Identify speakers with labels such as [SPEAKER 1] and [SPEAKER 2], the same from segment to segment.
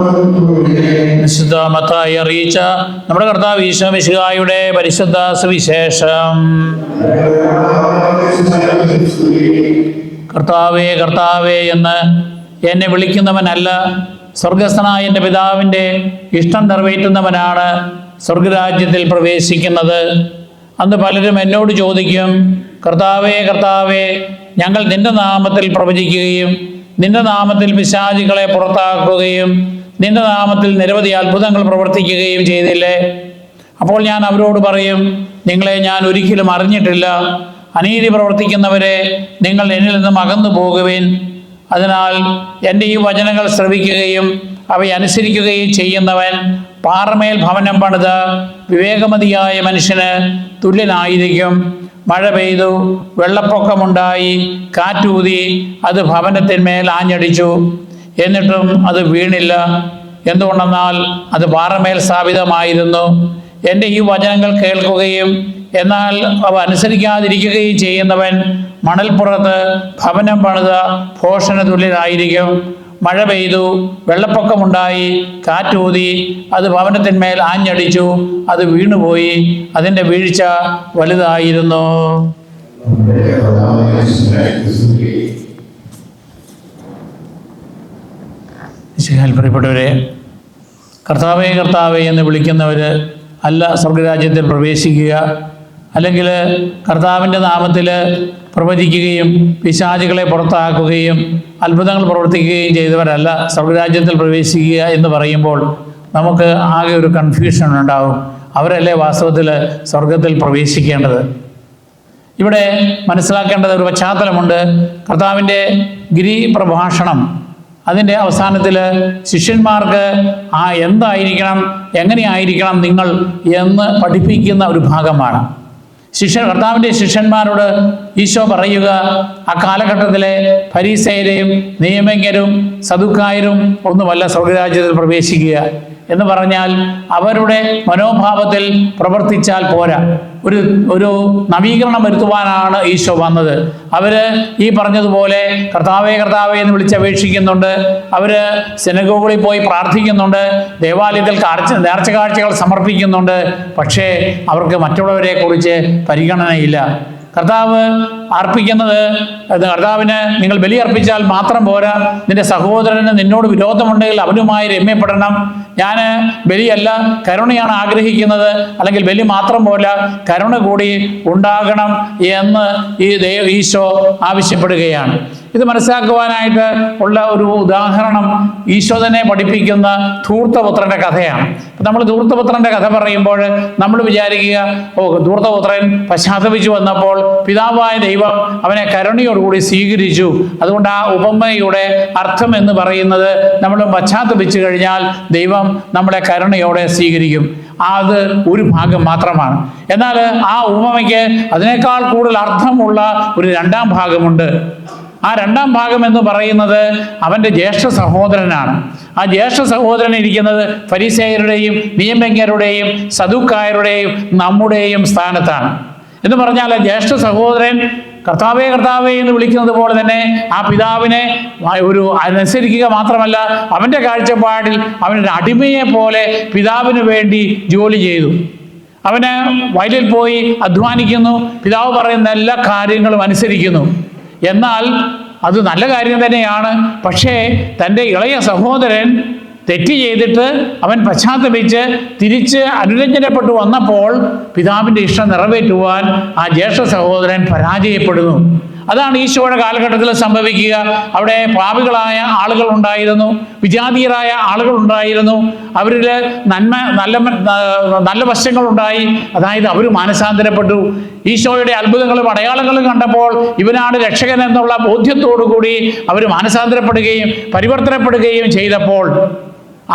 [SPEAKER 1] വിശുദ്ധ മത്തായി അറിയിച്ച നമ്മുടെ കർത്താവ് ഈശോ മിശിഹായുടെ പരിശുദ്ധ സുവിശേഷം. കർത്താവേ കർത്താവേ എന്ന് എന്നെ വിളിക്കുന്നവനല്ല, സ്വർഗസ്ഥനായ എൻ്റെ പിതാവിൻ്റെ ഇഷ്ടം നിറവേറ്റുന്നവനാണ് സ്വർഗരാജ്യത്തിൽ പ്രവേശിക്കുന്നത്. അന്ന് പലരും എന്നോട് ചോദിക്കും, കർത്താവേ കർത്താവേ, ഞങ്ങൾ നിന്റെ നാമത്തിൽ പ്രവചിക്കുകയും നിന്റെ നാമത്തിൽ പിശാചുക്കളെ പുറത്താക്കുകയും നിന്റെ നാമത്തിൽ നിരവധി അത്ഭുതങ്ങൾ പ്രവർത്തിക്കുകയും ചെയ്തില്ലേ? അപ്പോൾ ഞാൻ അവരോട് പറയും, നിങ്ങളെ ഞാൻ ഒരിക്കലും അറിഞ്ഞിട്ടില്ല. അനീതി പ്രവർത്തിക്കുന്നവരെ, നിങ്ങൾ എന്നിൽ നിന്നും അകന്നു പോകുവിൻ. അതിനാൽ എൻ്റെ ഈ വചനങ്ങൾ ശ്രവിക്കുകയും അവയനുസരിക്കുകയും ചെയ്യുന്നവൻ പാറമേൽ ഭവനം പണിത വിവേകമതിയായ മനുഷ്യന് തുല്യനായിരിക്കും. മഴ പെയ്തു, വെള്ളപ്പൊക്കമുണ്ടായി, കാറ്റൂതി, അത് ഭവനത്തിന്മേൽ ആഞ്ഞടിച്ചു. എന്നിട്ടും അത് വീണില്ല. എന്തുകൊണ്ടെന്നാൽ അത് പാറമേൽ സ്ഥാപിതമായിരുന്നു. എൻ്റെ ഈ വചനങ്ങൾ കേൾക്കുകയും എന്നാൽ അവ അനുസരിക്കാതിരിക്കുകയും ചെയ്യുന്നവൻ മണൽപ്പുറത്ത് ഭവനം പണിത ഭോഷന് തുല്യനായിരിക്കും. മഴ പെയ്തു, വെള്ളപ്പൊക്കമുണ്ടായി, കാറ്റൂതി, അത് ഭവനത്തിന്മേൽ ആഞ്ഞടിച്ചു, അത് വീണുപോയി. അതിൻ്റെ വീഴ്ച വലുതായിരുന്നു. പ്രിയപ്പെട്ടവരെ, കർത്താവേ കർത്താവേ എന്ന് വിളിക്കുന്നവർ അല്ല സ്വർഗരാജ്യത്തിൽ പ്രവേശിക്കുക, അല്ലെങ്കിൽ കർത്താവിൻ്റെ നാമത്തിൽ പ്രവചിക്കുകയും പിശാചുക്കളെ പുറത്താക്കുകയും അത്ഭുതങ്ങൾ പ്രവർത്തിക്കുകയും ചെയ്തവരല്ല സ്വർഗരാജ്യത്തിൽ പ്രവേശിക്കുക എന്ന് പറയുമ്പോൾ നമുക്ക് ആകെ ഒരു കൺഫ്യൂഷൻ ഉണ്ടാകും. അവരല്ലേ വാസ്തവത്തിൽ സ്വർഗത്തിൽ പ്രവേശിക്കേണ്ടത്? ഇവിടെ മനസ്സിലാക്കേണ്ടത് ഒരു പശ്ചാത്തലമുണ്ട്. കർത്താവിൻ്റെ ഗിരിപ്രഭാഷണം, അതിൻ്റെ അവസാനത്തിൽ ശിഷ്യന്മാർക്ക് എന്തായിരിക്കണം, എങ്ങനെയായിരിക്കണം നിങ്ങൾ എന്ന് പഠിപ്പിക്കുന്ന ഒരു ഭാഗമാണ്. കർത്താവിൻ്റെ ശിഷ്യന്മാരോട് ഈശോ പറയുക, ആ കാലഘട്ടത്തിലെ ഫരീസയരെയും നിയമജ്ഞരും സദുക്കായരും ഒന്നുമല്ല സ്വർഗരാജ്യത്തിൽ പ്രവേശിക്കുക എന്ന് പറഞ്ഞാൽ അവരുടെ മനോഭാവത്തിൽ പ്രവർത്തിച്ചാൽ പോരാ. ഒരു നവീകരണം വരുത്തുവാനാണ് ഈശോ വന്നത്. അവർ ഈ പറഞ്ഞതുപോലെ കർത്താവേ കർത്താവേ എന്ന് വിളിച്ചപേക്ഷിക്കുന്നുണ്ട്. അവർ സിനഗോഗുകളിൽ പോയി പ്രാർത്ഥിക്കുന്നുണ്ട്, ദേവാലയത്തിൽ നേർച്ച കാഴ്ചകൾ സമർപ്പിക്കുന്നുണ്ട്. പക്ഷേ അവർക്ക് മറ്റുള്ളവരെ കുറിച്ച് പരിഗണനയില്ല. കർത്താവ് അർപ്പിക്കുന്നത്, കർത്താവിന് നിങ്ങൾ ബലി അർപ്പിച്ചാൽ മാത്രം പോരാ, നിന്റെ സഹോദരന് നിന്നോട് വിരോധമുണ്ടെങ്കിൽ അവനുമായി രമ്യപ്പെടണം. ഞാൻ ബലിയല്ല കരുണയാണ് ആഗ്രഹിക്കുന്നത്, അല്ലെങ്കിൽ ബലി മാത്രം പോരാ കരുണ കൂടി ഉണ്ടാകണം എന്ന് ഈശോ ആവശ്യപ്പെടുകയാണ്. ഇത് മനസ്സിലാക്കുവാനായിട്ട് ഉള്ള ഒരു ഉദാഹരണം ഈശോ തന്നെ പഠിപ്പിക്കുന്ന ധൂർത്തപുത്രൻ്റെ കഥയാണ്. നമ്മൾ ധൂർത്തപുത്രൻ്റെ കഥ പറയുമ്പോൾ നമ്മൾ വിചാരിക്കുക, ധൂർത്തപുത്രൻ പശ്ചാത്തപിച്ചു വന്നപ്പോൾ പിതാവായ ദൈവം അവനെ കരുണയോടുകൂടി സ്വീകരിച്ചു. അതുകൊണ്ട് ആ ഉപമയുടെ അർത്ഥം എന്ന് പറയുന്നത് നമ്മൾ പശ്ചാത്തപിച്ചു കഴിഞ്ഞാൽ ദൈവം നമ്മളെ കരുണയോടെ സ്വീകരിക്കും. അത് ഒരു ഭാഗം മാത്രമാണ്. എന്നാൽ ആ ഉപമയ്ക്ക് അതിനേക്കാൾ കൂടുതൽ അർത്ഥമുള്ള ഒരു രണ്ടാം ഭാഗമുണ്ട്. ആ രണ്ടാം ഭാഗം എന്ന് പറയുന്നത് അവൻ്റെ ജ്യേഷ്ഠ സഹോദരനാണ്. ആ ജ്യേഷ്ഠ സഹോദരൻ ഇരിക്കുന്നത് ഫരീസയരുടെയും നിയമജ്ഞരുടെയും സദുക്കായരുടെയും നമ്മുടെയും സ്ഥാനത്താണ്. എന്ന് പറഞ്ഞാൽ ജ്യേഷ്ഠ സഹോദരൻ കർത്താവേ കർത്താവേ എന്ന് വിളിക്കുന്നത് പോലെ തന്നെ ആ പിതാവിനെ അനുസരിക്കുക മാത്രമല്ല, അവൻ്റെ കാഴ്ചപ്പാടിൽ അവനൊരു അടിമയെ പോലെ പിതാവിന് വേണ്ടി ജോലി ചെയ്തു. അവന് വയലിൽ പോയി അധ്വാനിക്കുന്നു, പിതാവ് പറയുന്ന എല്ലാ കാര്യങ്ങളും അനുസരിക്കുന്നു. എന്നാൽ അത് നല്ല കാര്യം തന്നെയാണ്. പക്ഷേ തൻ്റെ ഇളയ സഹോദരൻ തെറ്റ് ചെയ്തിട്ട് അവൻ പശ്ചാത്തപിച്ച് തിരിച്ച് അനുരഞ്ജനപ്പെട്ടു വന്നപ്പോൾ പിതാവിൻ്റെ ഇഷ്ടം നിറവേറ്റുവാൻ ആ ജ്യേഷ്ഠ സഹോദരൻ പരാജയപ്പെടുന്നു. അതാണ് ഈശോയുടെ കാലഘട്ടത്തിൽ സംഭവിക്കുക. അവിടെ പാപികളായ ആളുകൾ ഉണ്ടായിരുന്നു, വിജാതീയരായ ആളുകൾ ഉണ്ടായിരുന്നു. അവരിൽ നല്ല വശങ്ങളുണ്ടായി. അതായത് അവർ മാനസാന്തരപ്പെട്ടു. ഈശോയുടെ അത്ഭുതങ്ങളും അടയാളങ്ങളും കണ്ടപ്പോൾ ഇവനാണ് രക്ഷകൻ എന്നുള്ള ബോധ്യത്തോടു കൂടി അവർ മാനസാന്തരപ്പെടുകയും പരിവർത്തനപ്പെടുകയും ചെയ്തപ്പോൾ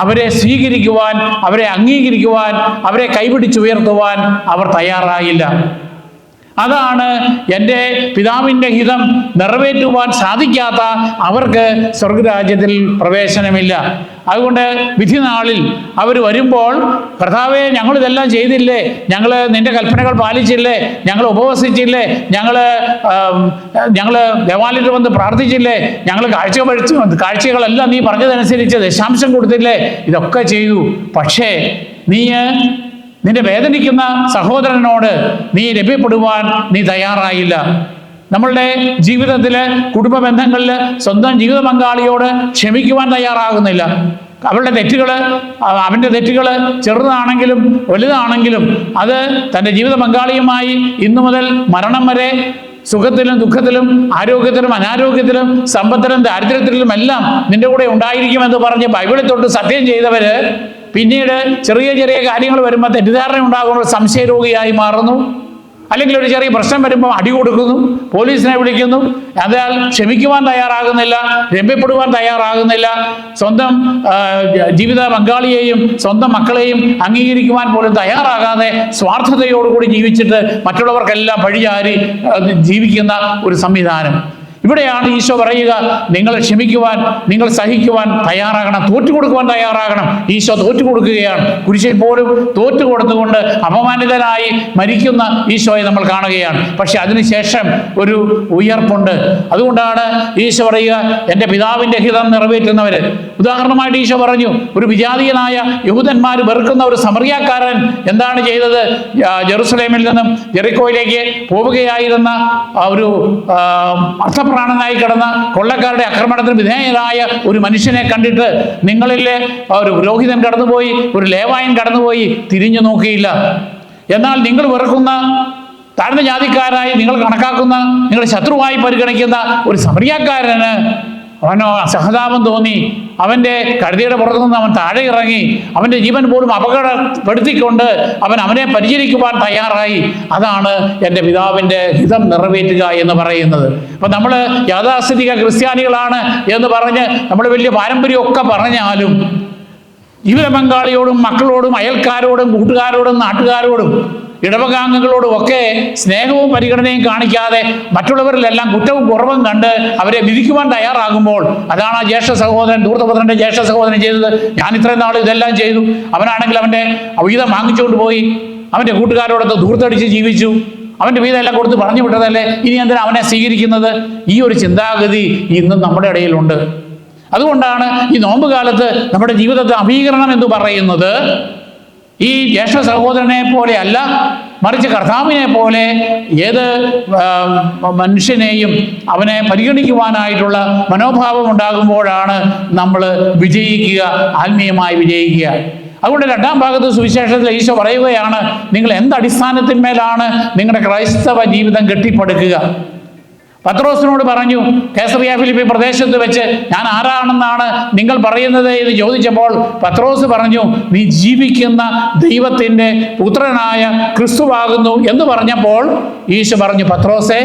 [SPEAKER 1] അവരെ സ്വീകരിക്കുവാൻ, അവരെ അംഗീകരിക്കുവാൻ, അവരെ കൈപിടിച്ചുയർത്തുവാൻ അവർ തയ്യാറായില്ല. അതാണ് എൻ്റെ പിതാവിൻ്റെ ഹിതം നിറവേറ്റുവാൻ സാധിക്കാത്ത അവർക്ക് സ്വർഗരാജ്യത്തിൽ പ്രവേശനമില്ല. അതുകൊണ്ട് വിധിനാളിൽ അവർ വരുമ്പോൾ, കർത്താവേ, ഞങ്ങളിതെല്ലാം ചെയ്തില്ലേ, ഞങ്ങൾ നിന്റെ കൽപ്പനകൾ പാലിച്ചില്ലേ, ഞങ്ങൾ ഉപവസിച്ചില്ലേ, ഞങ്ങൾ ദേവാലയത്തിൽ വന്ന് പ്രാർത്ഥിച്ചില്ലേ, ഞങ്ങൾ കാഴ്ചകളെല്ലാം നീ പറഞ്ഞതനുസരിച്ച് ദശാംശം കൊടുത്തില്ലേ, ഇതൊക്കെ ചെയ്തു. പക്ഷേ നിന്റെ വേദനിക്കുന്ന സഹോദരനോട് നീ ലഭ്യപ്പെടുവാൻ നീ തയ്യാറായില്ല. നമ്മളുടെ ജീവിതത്തിൽ, കുടുംബ ബന്ധങ്ങളിൽ സ്വന്തം ജീവിത പങ്കാളിയോട് ക്ഷമിക്കുവാൻ തയ്യാറാകുന്നില്ല. അവൻ്റെ തെറ്റുകൾ ചെറുതാണെങ്കിലും വലുതാണെങ്കിലും അത് തൻ്റെ ജീവിത പങ്കാളിയുമായി ഇന്നു മുതൽ മരണം വരെ സുഖത്തിലും ദുഃഖത്തിലും ആരോഗ്യത്തിലും അനാരോഗ്യത്തിലും സമ്പത്തിലും ദാരിദ്ര്യത്തിലും എല്ലാം നിന്റെ കൂടെ ഉണ്ടായിരിക്കുമെന്ന് പറഞ്ഞ് ബൈബിളിൽ തൊട്ട് സത്യം ചെയ്തവര് പിന്നീട് ചെറിയ ചെറിയ കാര്യങ്ങൾ വരുമ്പോൾ തെറ്റിദ്ധാരണ ഉണ്ടാകുമ്പോൾ സംശയരോഗിയായി മാറുന്നു. അല്ലെങ്കിൽ ഒരു ചെറിയ പ്രശ്നം വരുമ്പോൾ അടി കൊടുക്കുന്നു, പോലീസിനെ വിളിക്കുന്നു. എന്നാൽ ക്ഷമിക്കുവാൻ തയ്യാറാകുന്നില്ല, രമ്യപ്പെടുവാൻ തയ്യാറാകുന്നില്ല. സ്വന്തം ജീവിത പങ്കാളിയെയും സ്വന്തം മക്കളെയും അംഗീകരിക്കുവാൻ പോലും തയ്യാറാകാതെ സ്വാർത്ഥതയോടുകൂടി ജീവിച്ചിട്ട് മറ്റുള്ളവർക്കെല്ലാം പഴിചാരി ജീവിക്കുന്ന ഒരു സംവിധാനം. ഇവിടെയാണ് ഈശോ പറയുക, നിങ്ങൾ ക്ഷമിക്കുവാൻ, നിങ്ങൾ സഹിക്കുവാൻ തയ്യാറാകണം, തോറ്റുകൊടുക്കുവാൻ തയ്യാറാകണം. ഈശോ തോറ്റുകൊടുക്കുകയാണ്. കുരിശിൽ പോലും തോറ്റുകൊടുത്തുകൊണ്ട് അപമാനിതനായി മരിക്കുന്ന ഈശോയെ നമ്മൾ കാണുകയാണ്. പക്ഷെ അതിനുശേഷം ഒരു ഉയർപ്പുണ്ട്. അതുകൊണ്ടാണ് ഈശോ പറയുക, എൻ്റെ പിതാവിൻ്റെ ഹിതം നിറവേറ്റുന്നവർ. ഉദാഹരണമായിട്ട് ഈശോ പറഞ്ഞു, ഒരു വിജാതീയനായ യഹൂദന്മാർ വെറുക്കുന്ന ഒരു സമറിയാക്കാരൻ എന്താണ് ചെയ്തത്? ജെറുസലേമിൽ നിന്നും ജെറിക്കോയിലേക്ക് പോവുകയായിരുന്ന ഒരു പ്രാണനായി കിടന്ന കൊള്ളക്കാരുടെ ആക്രമണത്തിന് വിധേയനായ ഒരു മനുഷ്യനെ കണ്ടിട്ട്, നിങ്ങളിലെ ഒരു പുരോഹിതൻ കടന്നുപോയി, ഒരു ലേവായൻ കടന്നുപോയി, തിരിഞ്ഞു നോക്കിയില്ല. എന്നാൽ നിങ്ങൾ വെറുക്കുന്ന, താഴ്ന്ന ജാതിക്കാരായി നിങ്ങൾ കണക്കാക്കുന്ന, നിങ്ങൾ ശത്രുവായി പരിഗണിക്കുന്ന ഒരു സമറിയാക്കാരന് അവനോ സഹതാപം തോന്നി. അവൻ്റെ കഴുതയുടെ പുറത്തു നിന്ന് അവൻ താഴെ ഇറങ്ങി, അവൻ്റെ ജീവൻ പോലും അപകടപ്പെടുത്തിക്കൊണ്ട് അവനെ പരിചരിക്കുവാൻ തയ്യാറായി. അതാണ് എൻ്റെ പിതാവിൻ്റെ ഹിതം നിറവേറ്റുക എന്ന് പറയുന്നത്. അപ്പം നമ്മൾ യാഥാസ്ഥിതിക ക്രിസ്ത്യാനികളാണ് എന്ന് പറഞ്ഞ് നമ്മൾ വലിയ പാരമ്പര്യമൊക്കെ പറഞ്ഞാലും ജീവിത പങ്കാളിയോടും മക്കളോടും അയൽക്കാരോടും കൂട്ടുകാരോടും നാട്ടുകാരോടും ഇടവകാംഗങ്ങളോടും ഒക്കെ സ്നേഹവും പരിഗണനയും കാണിക്കാതെ മറ്റുള്ളവരിലെല്ലാം കുറ്റവും കുറവും കണ്ട് അവരെ വിധിക്കുവാൻ തയ്യാറാകുമ്പോൾ, അതാണ് ആ ജ്യേഷ്ഠ സഹോദരൻ, ധൂർത്തപുത്രൻ്റെ ജ്യേഷ്ഠ സഹോദരൻ ചെയ്തത്. ഞാൻ ഇത്രയും നാൾ ഇതെല്ലാം ചെയ്തു, അവനാണെങ്കിൽ അവൻ്റെ വീതം വാങ്ങിച്ചുകൊണ്ട് പോയി അവൻ്റെ കൂട്ടുകാരോടൊത്ത് ധൂർത്തടിച്ച് ജീവിച്ചു, അവൻ്റെ വീതം എല്ലാം കൊടുത്ത് പറഞ്ഞു വിട്ടതല്ലേ, ഇനി എന്തിനാ അവനെ സ്വീകരിക്കുന്നത്? ഈ ഒരു ചിന്താഗതി ഇന്നും നമ്മുടെ ഇടയിലുണ്ട്. അതുകൊണ്ടാണ് ഈ നോമ്പ് കാലത്ത് നമ്മുടെ ജീവിതത്തെ നവീകരണം എന്ന് പറയുന്നത് ഈ ജ്യേഷ്ഠ സഹോദരനെ പോലെ അല്ല, മറിച്ച് കർത്താവിനെ പോലെ ഏത് മനുഷ്യനെയും അവനെ പരിഗണിക്കുവാനായിട്ടുള്ള മനോഭാവം ഉണ്ടാകുമ്പോഴാണ് നമ്മൾ വിജയിക്കുക, ആത്മീയമായി വിജയിക്കുക. അതുകൊണ്ട് രണ്ടാം ഭാഗത്ത് സുവിശേഷത്തിൽ ഈശോ പറയുകയാണ്, നിങ്ങൾ എന്തടിസ്ഥാനത്തിന്മേലാണ് നിങ്ങളുടെ ക്രൈസ്തവ ജീവിതം കെട്ടിപ്പടുക്കുക? പത്രോസിനോട് പറഞ്ഞു, കേസറിയ ഫിലിപ്പി പ്രദേശത്ത് വെച്ച് ഞാൻ ആരാണെന്നാണ് നിങ്ങൾ പറയുന്നത് എന്ന് ചോദിച്ചപ്പോൾ പത്രോസ് പറഞ്ഞു, നീ ജീവിക്കുന്ന ദൈവത്തിൻ്റെ പുത്രനായ ക്രിസ്തുവാകുന്നു എന്ന് പറഞ്ഞപ്പോൾ ഈശോ പറഞ്ഞു, പത്രോസേ,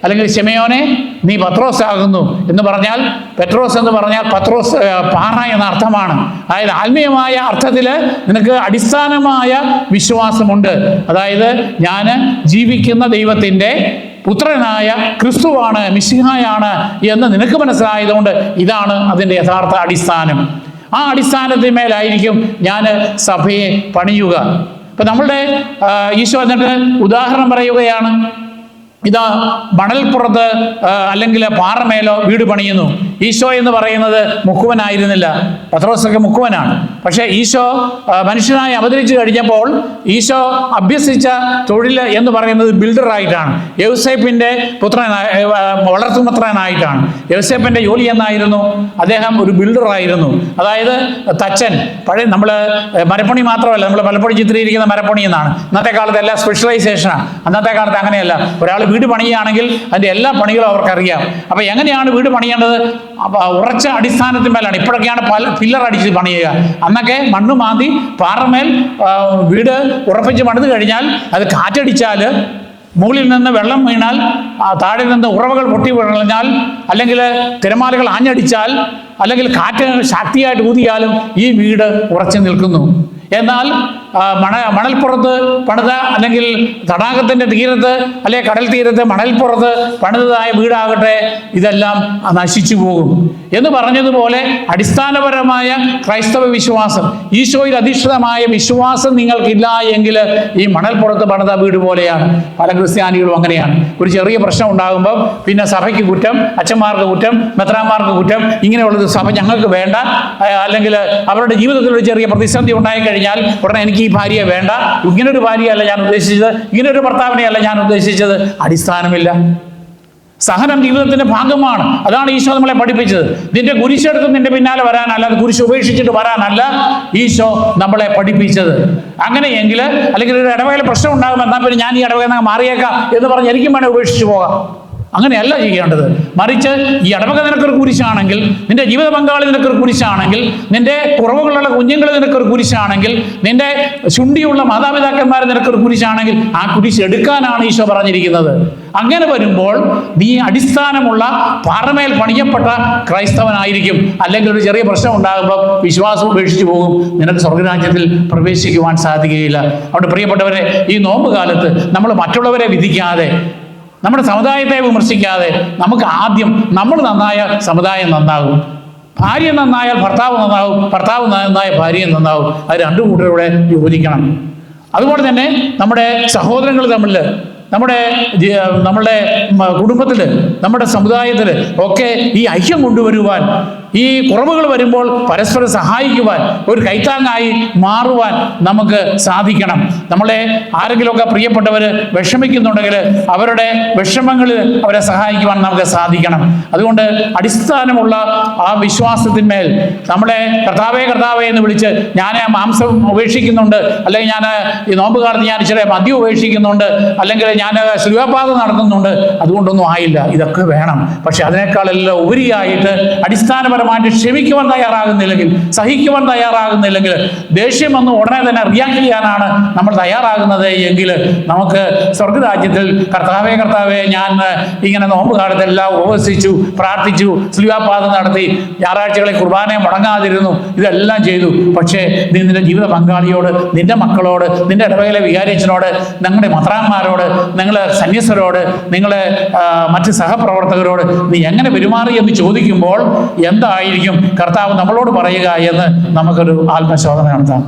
[SPEAKER 1] അല്ലെങ്കിൽ ശിമയോനെ, നീ പത്രോസ് ആകുന്നു എന്ന് പറഞ്ഞാൽ, പെട്രോസ് എന്ന് പറഞ്ഞാൽ പത്രോസ് പാറ എന്ന അർത്ഥമാണ്. അതായത് ആത്മീയമായ അർത്ഥത്തിൽ നിനക്ക് അടിസ്ഥാനമായ വിശ്വാസമുണ്ട്. അതായത് ഞാൻ ജീവിക്കുന്ന ദൈവത്തിൻ്റെ പുത്രനായ ക്രിസ്തുവാണ്, മിശിഹായാണ് എന്ന് നിനക്ക് മനസ്സിലായതുകൊണ്ട് ഇതാണ് അതിൻ്റെ യഥാർത്ഥ അടിസ്ഥാനം. ആ അടിസ്ഥാനത്തിന്മേലായിരിക്കും ഞാൻ സഭയെ പണിയുക. ഇപ്പം നമ്മളുടെ ഈശോ എന്നിട്ട് ഉദാഹരണം പറയുകയാണ്, ഇതാ മണൽപ്പുറത്ത് അല്ലെങ്കിൽ പാറമേലോ വീട് പണിയുന്നു. ഈശോ എന്ന് പറയുന്നത് മുക്കുവനായിരുന്നില്ല, പത്രോസൊക്കെ മുക്കുവനാണ്. പക്ഷേ ഈശോ മനുഷ്യനായി അവതരിച്ചു കഴിഞ്ഞപ്പോൾ ഈശോ അഭ്യസിച്ച തൊഴിൽ എന്ന് പറയുന്നത് ബിൽഡറായിട്ടാണ്, യൗസേപ്പിൻ്റെ വളർത്തുപുത്രനായിട്ടാണ്. യൗസേപ്പിൻ്റെ ജോലി എന്നായിരുന്നു? അദ്ദേഹം ഒരു ബിൽഡറായിരുന്നു. അതായത് തച്ചൻ. പഴയ നമ്മൾ മരപ്പണി മാത്രമല്ല, നമ്മൾ പലപ്പോഴും ചിത്രീകരിക്കുന്ന മരപ്പണി എന്നാണ്. ഇന്നത്തെ കാലത്ത് എല്ലാം സ്പെഷ്യലൈസേഷനാണ്. അന്നത്തെ കാലത്ത് അങ്ങനെയല്ല. ഒരാൾ വീട് പണിയുകയാണെങ്കിൽ അതിൻ്റെ എല്ലാ പണികളും അവർക്കറിയാം. അപ്പോൾ എങ്ങനെയാണ് വീട് പണിയേണ്ടത്? ഉറച്ച അടിസ്ഥാനത്തിന്മേലാണ്. ഇപ്പോഴൊക്കെയാണ് പില്ലർ അടിച്ച് പണിയുക. അന്നൊക്കെ മണ്ണ് മാന്തി പാറമേൽ വീട് ഉറപ്പിച്ച് പണിത് കഴിഞ്ഞാൽ അത് കാറ്റടിച്ചാൽ, മുകളിൽ നിന്ന് വെള്ളം വീണാൽ, താഴെ നിന്ന് ഉറവകൾ പൊട്ടി വീണാൽ, അല്ലെങ്കിൽ തിരമാലകൾ ആഞ്ഞടിച്ചാൽ, അല്ലെങ്കിൽ കാറ്റ് ശക്തിയായിട്ട് ഊതിയാലും ഈ വീട് ഉറച്ചു നിൽക്കുന്നു. എന്നാൽ മണൽപ്പുറത്ത് പണിത, അല്ലെങ്കിൽ തടാകത്തിൻ്റെ തീരത്ത് അല്ലെങ്കിൽ കടൽ തീരത്ത് മണൽപ്പുറത്ത് പണിതതായ വീടാകട്ടെ, ഇതെല്ലാം നശിച്ചു പോകും. എന്ന് പറഞ്ഞതുപോലെ അടിസ്ഥാനപരമായ ക്രൈസ്തവ വിശ്വാസം, ഈശോയിൽ അധിഷ്ഠിതമായ വിശ്വാസം നിങ്ങൾക്കില്ല എങ്കിൽ ഈ മണൽപ്പുറത്ത് പണിത വീട് പോലെയാണ്. പല ക്രിസ്ത്യാനികളും അങ്ങനെയാണ്. ഒരു ചെറിയ പ്രശ്നം ഉണ്ടാകുമ്പോൾ പിന്നെ സഭയ്ക്ക് കുറ്റം, അച്ഛന്മാർക്ക് കുറ്റം, മെത്രാന്മാർക്ക് കുറ്റം, ഇങ്ങനെയുള്ളത് സഭ ഞങ്ങൾക്ക് വേണ്ട, അല്ലെങ്കിൽ അവരുടെ ജീവിതത്തിൽ ഒരു ചെറിയ പ്രതിസന്ധി ഉണ്ടായിക്കഴിഞ്ഞാൽ ഉടനെ എനിക്ക് ഈ ഭാര്യയെ വേണ്ട, ഇങ്ങനൊരു ഭാര്യയല്ല ഞാൻ ഉദ്ദേശിച്ചത്, ഇങ്ങനൊരു ഭർത്താവിനെയല്ല ഞാൻ ഉദ്ദേശിച്ചത്. അടിസ്ഥാനമില്ല. സഹനം ജീവിതത്തിന്റെ ഭാഗമാണ്. അതാണ് ഈശോ നമ്മളെ പഠിപ്പിച്ചത്. നിന്റെ കുരിശെടുത്ത് നിന്റെ പിന്നാലെ വരാനല്ല, അത് കുരിശ് ഉപേക്ഷിച്ചിട്ട് വരാനല്ല ഈശോ നമ്മളെ പഠിപ്പിച്ചത്. അങ്ങനെയെങ്കിൽ, അല്ലെങ്കിൽ ഒരു ഇടവകയിൽ പ്രശ്നം ഉണ്ടാകുമ്പോൾ എന്നാൽ പിന്നെ ഞാൻ ഈ ഇടവകയിൽ നിന്ന് മാറിയേക്കാം എന്ന് പറഞ്ഞ് എനിക്കും വേണേൽ ഉപേക്ഷിച്ച് പോകാം. അങ്ങനെയല്ല ചെയ്യേണ്ടത്. മറിച്ച് ഈ ഇടവക നിനക്കൊരു കുരിശാണെങ്കിൽ, നിന്റെ ജീവിത പങ്കാളി നിനക്കൊരു കുരിശാണെങ്കിൽ, നിന്റെ കുറവുകളുള്ള കുഞ്ഞുങ്ങൾ നിനക്കൊരു കുരിശാണെങ്കിൽ, നിന്റെ ശുണ്ഠിയുള്ള മാതാപിതാക്കന്മാർ നിനക്കൊരു കുരിശാണെങ്കിൽ, ആ കുരിശ് എടുക്കാനാണ് ഈശോ പറഞ്ഞിരിക്കുന്നത്. അങ്ങനെ വരുമ്പോൾ നീ അടിസ്ഥാനമുള്ള പാറമേൽ പണിയപ്പെട്ട ക്രൈസ്തവനായിരിക്കും. അല്ലെങ്കിൽ ഒരു ചെറിയ പ്രശ്നം ഉണ്ടാകുമ്പോൾ വിശ്വാസം ഉപേക്ഷിച്ചു പോകും, നിനക്ക് സ്വർഗരാജ്യത്തിൽ പ്രവേശിക്കുവാൻ സാധിക്കുകയില്ല. അവിടെ പ്രിയപ്പെട്ടവരെ, ഈ നോമ്പ് കാലത്ത് നമ്മൾ മറ്റുള്ളവരെ വിധിക്കാതെ, നമ്മുടെ സമുദായത്തെ വിമർശിക്കാതെ, നമുക്ക് ആദ്യം നമ്മൾ നന്നായ സമുദായം നന്നാകും. ഭാര്യ നന്നായാൽ ഭർത്താവ് നന്നാവും, ഭർത്താവ് നന്നായ ഭാര്യയും നന്നാവും. അത് രണ്ടു കൂട്ടരോടെ യോജിക്കണം. അതുപോലെ തന്നെ നമ്മുടെ സഹോദരങ്ങൾ തമ്മിൽ, നമ്മളുടെ കുടുംബത്തിൽ, നമ്മുടെ സമുദായത്തിൽ ഒക്കെ ഈ ഐക്യം കൊണ്ടുവരുവാൻ, ഈ കുറവുകൾ വരുമ്പോൾ പരസ്പരം സഹായിക്കുവാൻ, ഒരു കൈത്താങ്ങായി മാറുവാൻ നമുക്ക് സാധിക്കണം. നമ്മളെ ആരെങ്കിലുമൊക്കെ പ്രിയപ്പെട്ടവർ വിഷമിക്കുന്നുണ്ടെങ്കിൽ അവരുടെ വിഷമങ്ങളിൽ അവരെ സഹായിക്കുവാൻ നമുക്ക് സാധിക്കണം. അതുകൊണ്ട് അടിസ്ഥാനമുള്ള ആ വിശ്വാസത്തിന്മേൽ നമ്മളെ കർത്താവേ എന്ന് വിളിച്ച് ഞാൻ മാംസം ഉപേക്ഷിക്കുന്നുണ്ട്, അല്ലെങ്കിൽ ഞാൻ ഈ നോമ്പ് കാലത്ത് ഞാൻ ഇച്ചിരി മദ്യം ഉപേക്ഷിക്കുന്നുണ്ട്, അല്ലെങ്കിൽ ഞാൻ ശിലുവപാദം നടത്തുന്നുണ്ട്, അതുകൊണ്ടൊന്നും ആയില്ല. ഇതൊക്കെ വേണം. പക്ഷെ അതിനേക്കാളെല്ലാം ഉപരിയായിട്ട് അടിസ്ഥാനപരമായിട്ട് ക്ഷമിക്കുവാൻ തയ്യാറാകുന്നില്ലെങ്കിൽ, സഹിക്കുവാൻ തയ്യാറാകുന്നില്ലെങ്കിൽ, ദേഷ്യം വന്ന് ഉടനെ തന്നെ റിയാക്ട് ചെയ്യാനാണ് നമ്മൾ തയ്യാറാകുന്നത് എങ്കിൽ നമുക്ക് സ്വർഗരാജ്യത്തിൽ കർത്താവേ ഞാൻ ഇങ്ങനെ നോമ്പ് കാലത്തെല്ലാം ഉപവസിച്ചു, പ്രാർത്ഥിച്ചു, ശിലുവപാദം നടത്തി, ഞായറാഴ്ചകളിൽ കുർബാനയെ മുടങ്ങാതിരുന്നു, ഇതെല്ലാം ചെയ്തു. പക്ഷേ നീ നിന്റെ ജീവിത പങ്കാളിയോട്, നിന്റെ മക്കളോട്, നിന്റെ ഇടവകയിലെ വികാരിയച്ഛനോട്, നിങ്ങളുടെ മത്രാന്മാരോട്, നിങ്ങളെ സന്യസ്തരോട്, നിങ്ങളെ മറ്റ് സഹപ്രവർത്തകരോട് നീ എങ്ങനെ പെരുമാറി എന്ന് ചോദിക്കുമ്പോൾ എന്തായിരിക്കും കർത്താവ് നമ്മളോട് പറയുക എന്ന് നമുക്കൊരു ആത്മശോധന നടത്താം.